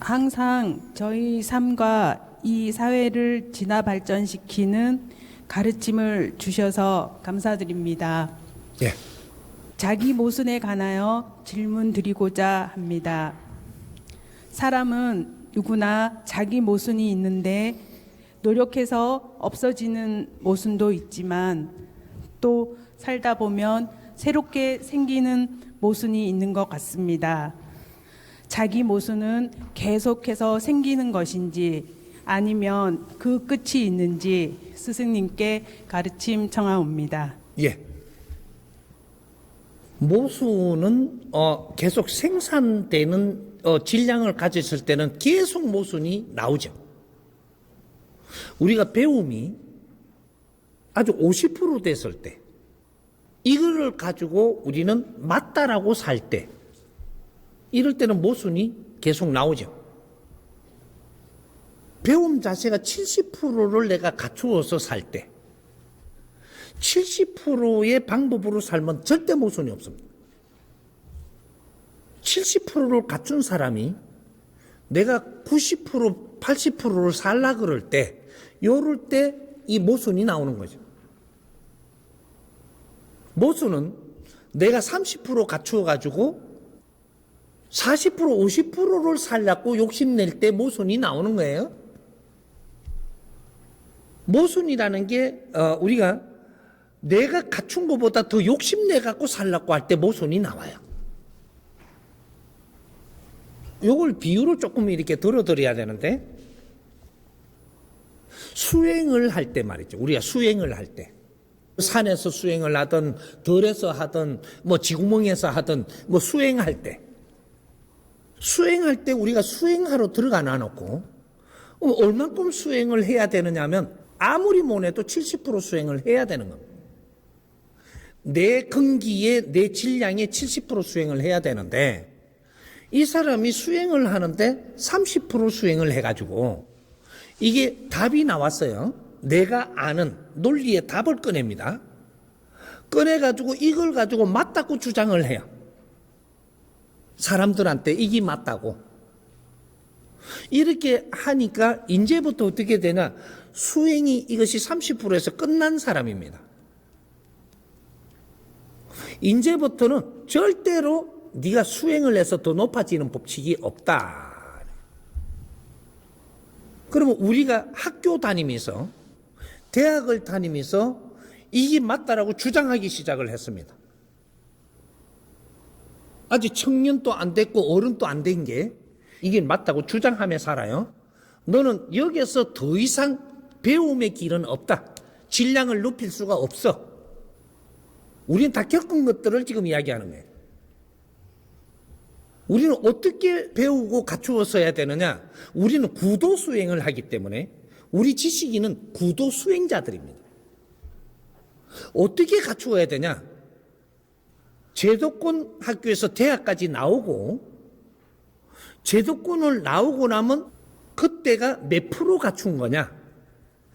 항상 저희 삶과 이 사회를 진화 발전시키는 가르침을 주셔서 감사드립니다. 예. 자기 모순에 관하여 질문 드리고자 합니다. 사람은 누구나 자기 모순이 있는데 노력해서 없어지는 모순도 있지만 또 살다 보면 새롭게 생기는 모순이 있는 것 같습니다. 자기 모순은 계속해서 생기는 것인지 아니면 그 끝이 있는지 스승님께 가르침 청하옵니다. 예. 모순은 계속 생산되는 질량을 가졌을 때는 계속 모순이 나오죠. 우리가 배움이 아주 50% 됐을 때 이거를 가지고 우리는 맞다라고 살 때 이럴 때는 모순이 계속 나오죠. 배움 자체가 70%를 내가 갖추어서 살 때 70%의 방법으로 살면 절대 모순이 없습니다. 70%를 갖춘 사람이 내가 90%, 80%를 살라 그럴 때 요럴 때 이 모순이 나오는 거죠. 모순은 내가 30% 갖추어 가지고 40%, 50%를 살려고 욕심낼 때 모순이 나오는 거예요. 모순이라는 게 우리가 내가 갖춘 것보다 더 욕심내 갖고 살려고 할 때 모순이 나와요. 요걸 비유를 조금 이렇게 들어드려야 되는데 수행을 할 때 말이죠. 우리가 수행을 할 때 산에서 수행을 하든 들에서 하든 뭐 지구멍에서 하든 뭐 수행할 때 우리가 수행하러 들어가 놔놓고 얼만큼 수행을 해야 되느냐 하면 아무리 못해도 70% 수행을 해야 되는 겁니다. 내 근기에 내 질량의 70% 수행을 해야 되는데 이 사람이 수행을 하는데 30% 수행을 해가지고 이게 답이 나왔어요. 내가 아는 논리의 답을 꺼냅니다. 꺼내가지고 이걸 가지고 맞다고 주장을 해요. 사람들한테 이게 맞다고. 이렇게 하니까 이제부터 어떻게 되나 수행이 이것이 30%에서 끝난 사람입니다. 이제부터는 절대로 네가 수행을 해서 더 높아지는 법칙이 없다. 그러면 우리가 학교 다니면서 대학을 다니면서 이게 맞다라고 주장하기 시작을 했습니다. 아직 청년도 안 됐고 어른도 안 된 게 이게 맞다고 주장하며 살아요. 너는 여기서 더 이상 배움의 길은 없다. 질량을 높일 수가 없어. 우리는 다 겪은 것들을 지금 이야기하는 거예요. 우리는 어떻게 배우고 갖추었어야 되느냐? 우리는 구도 수행을 하기 때문에 우리 지식인은 구도 수행자들입니다. 어떻게 갖추어야 되냐? 제도권 학교에서 대학까지 나오고 제도권을 나오고 나면 그때가 몇 프로 갖춘 거냐?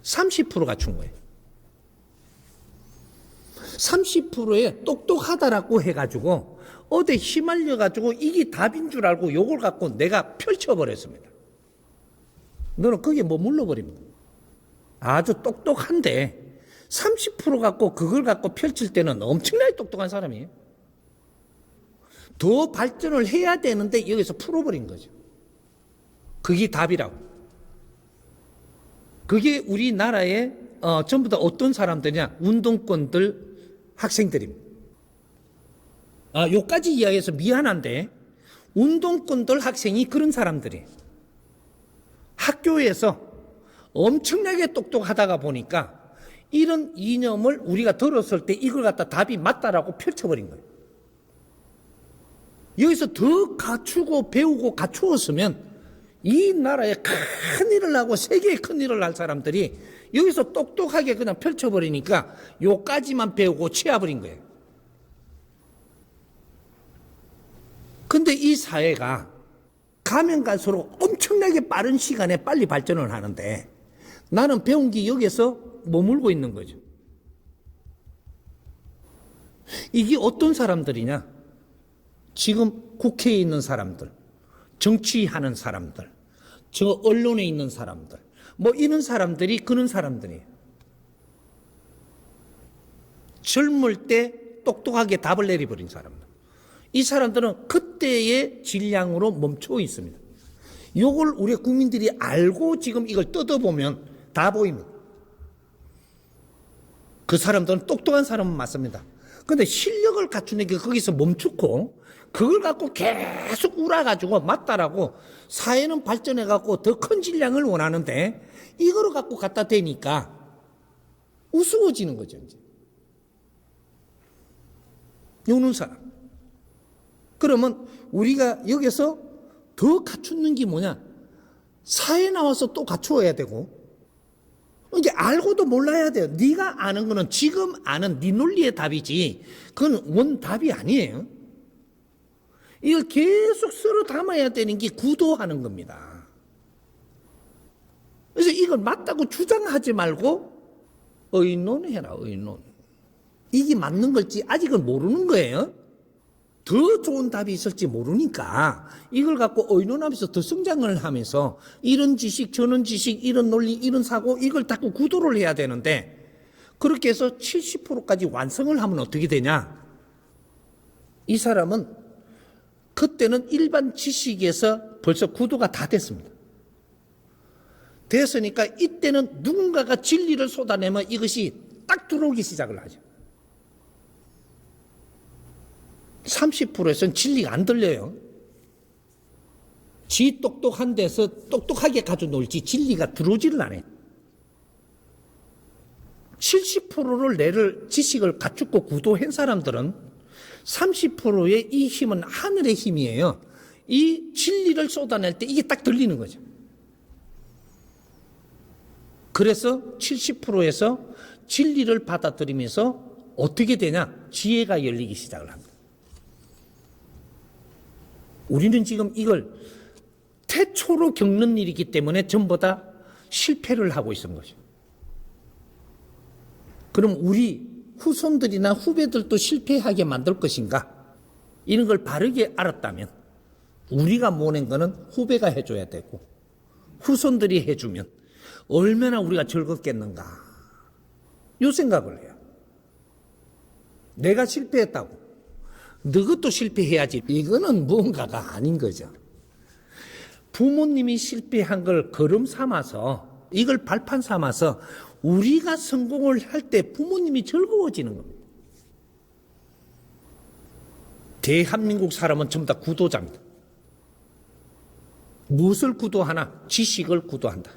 30% 갖춘 거예요. 30%에 똑똑하다라고 해가지고 어디 휘말려가지고 이게 답인 줄 알고 요걸 갖고 내가 펼쳐버렸습니다. 너는 거기에 머물러버립니다. 아주 똑똑한데 30% 갖고 그걸 갖고 펼칠 때는 엄청나게 똑똑한 사람이에요. 더 발전을 해야 되는데 여기서 풀어버린 거죠. 그게 답이라고. 그게 우리나라의 전부 다 어떤 사람들이냐? 운동권들 학생들입니다. 요까지 이야기해서 미안한데 운동권들 학생이 그런 사람들이에요. 학교에서 엄청나게 똑똑하다가 보니까 이런 이념을 우리가 들었을 때 이걸 갖다 답이 맞다라고 펼쳐버린 거예요. 여기서 더 갖추고 배우고 갖추었으면 이 나라에 큰 일을 하고 세계에 큰 일을 할 사람들이 여기서 똑똑하게 그냥 펼쳐버리니까 요까지만 배우고 치워버린 거예요. 근데 이 사회가 가면 갈수록 엄청나게 빠른 시간에 빨리 발전을 하는데 나는 배운 게 여기서 머물고 있는 거죠. 이게 어떤 사람들이냐? 지금 국회에 있는 사람들, 정치하는 사람들, 저 언론에 있는 사람들, 뭐 이런 사람들이 그런 사람들이에요. 젊을 때 똑똑하게 답을 내려버린 사람들. 이 사람들은 그때의 질량으로 멈춰 있습니다. 요걸 우리 국민들이 알고 지금 이걸 뜯어보면 다 보입니다. 그 사람들은 똑똑한 사람은 맞습니다. 근데 실력을 갖추는 게 거기서 멈추고 그걸 갖고 계속 울어가지고 맞다라고 사회는 발전해갖고 더 큰 질량을 원하는데 이거를 갖고 갖다 대니까 우스워지는 거죠, 이제. 요는 사람. 그러면 우리가 여기서 더 갖추는 게 뭐냐? 사회에 나와서 또 갖추어야 되고, 이제 알고도 몰라야 돼요. 네가 아는 거는 지금 아는 네 논리의 답이지, 그건 원답이 아니에요. 이걸 계속 서로 담아야 되는 게 구도하는 겁니다. 그래서 이걸 맞다고 주장하지 말고 의논해라, 의논. 이게 맞는 걸지 아직은 모르는 거예요. 더 좋은 답이 있을지 모르니까 이걸 갖고 의논하면서 더 성장을 하면서 이런 지식, 저런 지식, 이런 논리, 이런 사고 이걸 자꾸 구도를 해야 되는데 그렇게 해서 70%까지 완성을 하면 어떻게 되냐? 이 사람은 그때는 일반 지식에서 벌써 구도가 다 됐습니다. 됐으니까 이때는 누군가가 진리를 쏟아내면 이것이 딱 들어오기 시작을 하죠. 30%에서는 진리가 안 들려요. 지 똑똑한 데서 똑똑하게 가져 놀지 진리가 들어오지를 않아요. 70%를 내를 지식을 갖추고 구도한 사람들은 30%의 이 힘은 하늘의 힘이에요. 이 진리를 쏟아낼 때 이게 딱 들리는 거죠. 그래서 70%에서 진리를 받아들이면서 어떻게 되냐? 지혜가 열리기 시작을 합니다. 우리는 지금 이걸 태초로 겪는 일이기 때문에 전부 다 실패를 하고 있는 거죠. 그럼 우리 후손들이나 후배들도 실패하게 만들 것인가? 이런 걸 바르게 알았다면 우리가 모낸 거는 후배가 해줘야 되고 후손들이 해주면 얼마나 우리가 즐겁겠는가? 이 생각을 해요. 내가 실패했다고 너것도 실패해야지. 이거는 무언가가 아닌 거죠. 부모님이 실패한 걸 걸음 삼아서 이걸 발판 삼아서 우리가 성공을 할 때 부모님이 즐거워지는 겁니다. 대한민국 사람은 전부 다 구도자입니다. 무엇을 구도하나? 지식을 구도한다.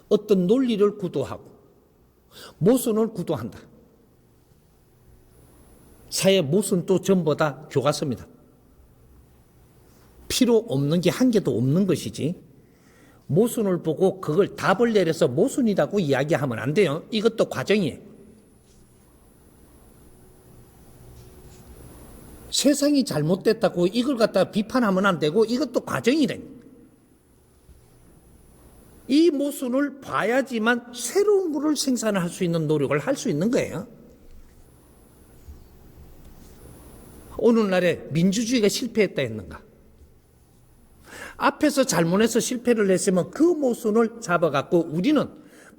어떤 논리를 구도하고 모순을 구도한다. 사회 모순도 전부 다 교과서입니다. 필요 없는 게 한 개도 없는 것이지 모순을 보고 그걸 답을 내려서 모순이라고 이야기하면 안 돼요. 이것도 과정이에요. 세상이 잘못됐다고 이걸 갖다 비판하면 안 되고 이것도 과정이래. 이 모순을 봐야지만 새로운 거를 생산할 수 있는 노력을 할 수 있는 거예요. 오늘날에 민주주의가 실패했다 했는가? 앞에서 잘못해서 실패를 했으면 그 모순을 잡아갖고 우리는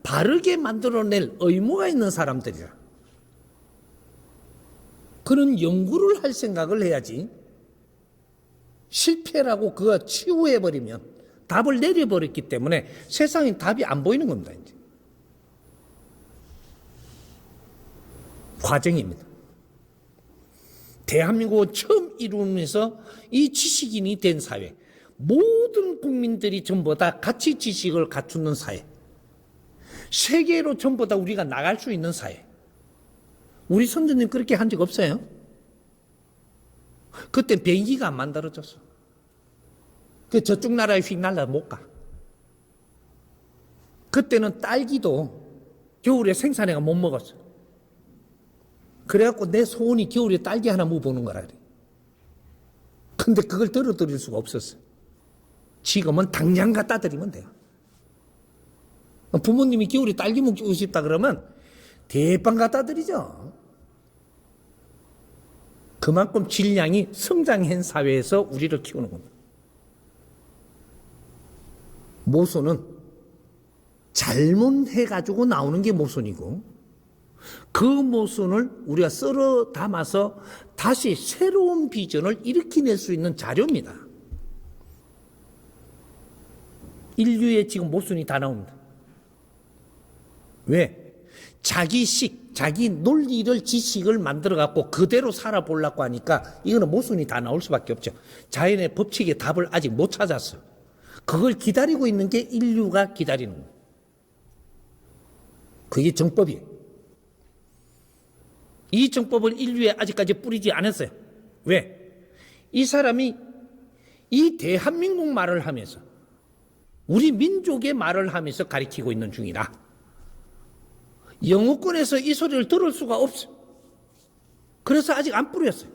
바르게 만들어낼 의무가 있는 사람들이라. 그런 연구를 할 생각을 해야지. 실패라고 그거 치유해버리면 답을 내려버렸기 때문에 세상에 답이 안 보이는 겁니다. 이제. 과정입니다. 대한민국은 처음 이루면서 이 지식인이 된 사회, 모든 국민들이 전부 다 같이 지식을 갖추는 사회, 세계로 전부 다 우리가 나갈 수 있는 사회. 우리 선조님 그렇게 한 적 없어요? 그때 비행기가 안 만들어졌어. 그 저쪽 나라에 휙 날라 못 가. 그때는 딸기도 겨울에 생산해가 못 먹었어. 그래갖고 내 소원이 겨울에 딸기 하나 먹어보는 거라 그래. 근데 그걸 들어드릴 수가 없었어. 지금은 당장 갖다 드리면 돼요. 부모님이 겨울에 딸기 먹고 싶다 그러면 대빵 갖다 드리죠. 그만큼 질량이 성장한 사회에서 우리를 키우는 겁니다. 모손은 잘못해가지고 나오는 게 모손이고, 그 모손을 우리가 썰어 담아서 다시 새로운 비전을 일으켜낼 수 있는 자료입니다. 인류에 지금 모순이 다 나옵니다. 왜? 자기식, 자기 논리를, 지식을 만들어갖고 그대로 살아보려고 하니까 이거는 모순이 다 나올 수밖에 없죠. 자연의 법칙의 답을 아직 못 찾았어. 그걸 기다리고 있는 게 인류가 기다리는 거예요. 그게 정법이에요. 이 정법을 인류에 아직까지 뿌리지 않았어요. 왜? 이 사람이 이 대한민국 말을 하면서, 우리 민족의 말을 하면서 가리키고 있는 중이라 영어권에서 이 소리를 들을 수가 없어. 그래서 아직 안 뿌렸어요.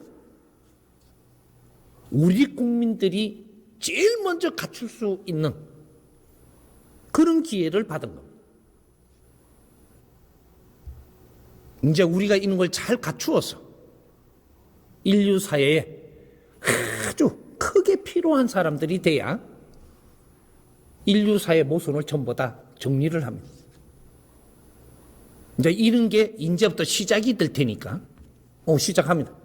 우리 국민들이 제일 먼저 갖출 수 있는 그런 기회를 받은 겁니다. 이제 우리가 이런 걸 잘 갖추어서 인류 사회에 아주 크게 필요한 사람들이 돼야 인류 사회 모순을 전부 다 정리를 합니다. 이제 이런 게 이제부터 시작이 될 테니까 시작합니다.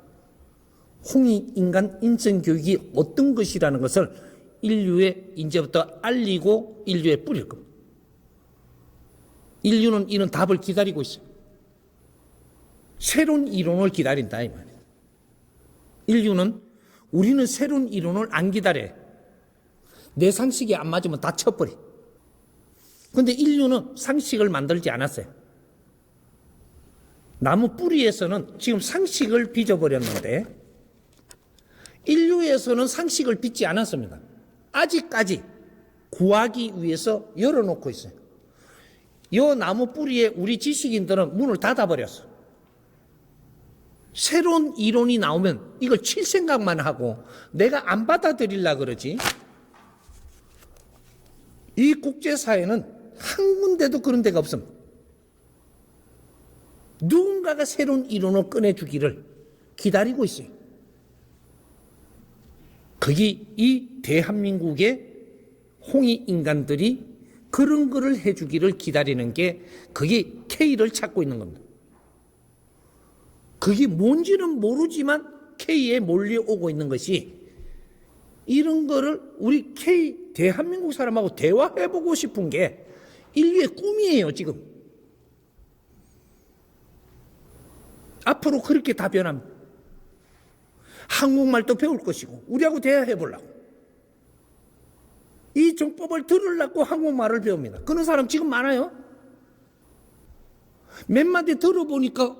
홍익인간 인성교육이 어떤 것이라는 것을 인류에 이제부터 알리고 인류에 뿌릴 겁니다. 인류는 이런 답을 기다리고 있어요. 새로운 이론을 기다린다 이 말이에요. 인류는, 우리는 새로운 이론을 안 기다려요. 내 상식이 안 맞으면 다 쳐버려. 그런데 인류는 상식을 만들지 않았어요. 나무 뿌리에서는 지금 상식을 빚어버렸는데 인류에서는 상식을 빚지 않았습니다. 아직까지 구하기 위해서 열어놓고 있어요. 이 나무 뿌리에 우리 지식인들은 문을 닫아버렸어. 새로운 이론이 나오면 이걸 칠 생각만 하고 내가 안 받아들이려고 그러지. 이 국제사회는 한 군데도 그런 데가 없습니다. 누군가가 새로운 이론을 꺼내주기를 기다리고 있어요. 그게 이 대한민국의 홍익인간들이 그런 거를 해주기를 기다리는 게, 그게 K를 찾고 있는 겁니다. 그게 뭔지는 모르지만 K에 몰려오고 있는 것이, 이런 거를 우리 K 대한민국 사람하고 대화해보고 싶은 게 인류의 꿈이에요 지금. 앞으로 그렇게 다 변합니다. 한국말도 배울 것이고 우리하고 대화해보려고, 이 정법을 들으려고 한국말을 배웁니다. 그런 사람 지금 많아요. 몇 마디 들어보니까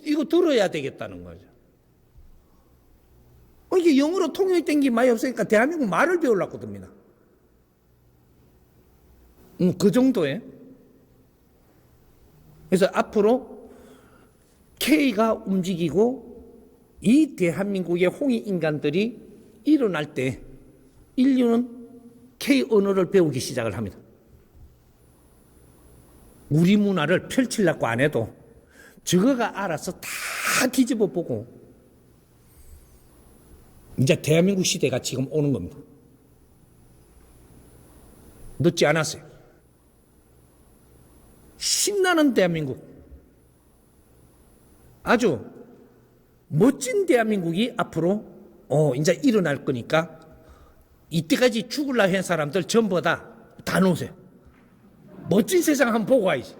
이거 들어야 되겠다는 거죠. 이게 영어로 통역이 된 게 많이 없으니까 대한민국 말을 배우려고 듭니다. 그 정도에. 그래서 앞으로 K가 움직이고 이 대한민국의 홍익인간들이 일어날 때 인류는 K 언어를 배우기 시작을 합니다. 우리 문화를 펼치려고 안 해도 저거가 알아서 다 뒤집어 보고, 이제 대한민국 시대가 지금 오는 겁니다. 늦지 않았어요. 신나는 대한민국, 아주 멋진 대한민국이 앞으로 이제 일어날 거니까 이때까지 죽으려 한 사람들 전부 다 놓으세요. 멋진 세상 한번 보고 와야지.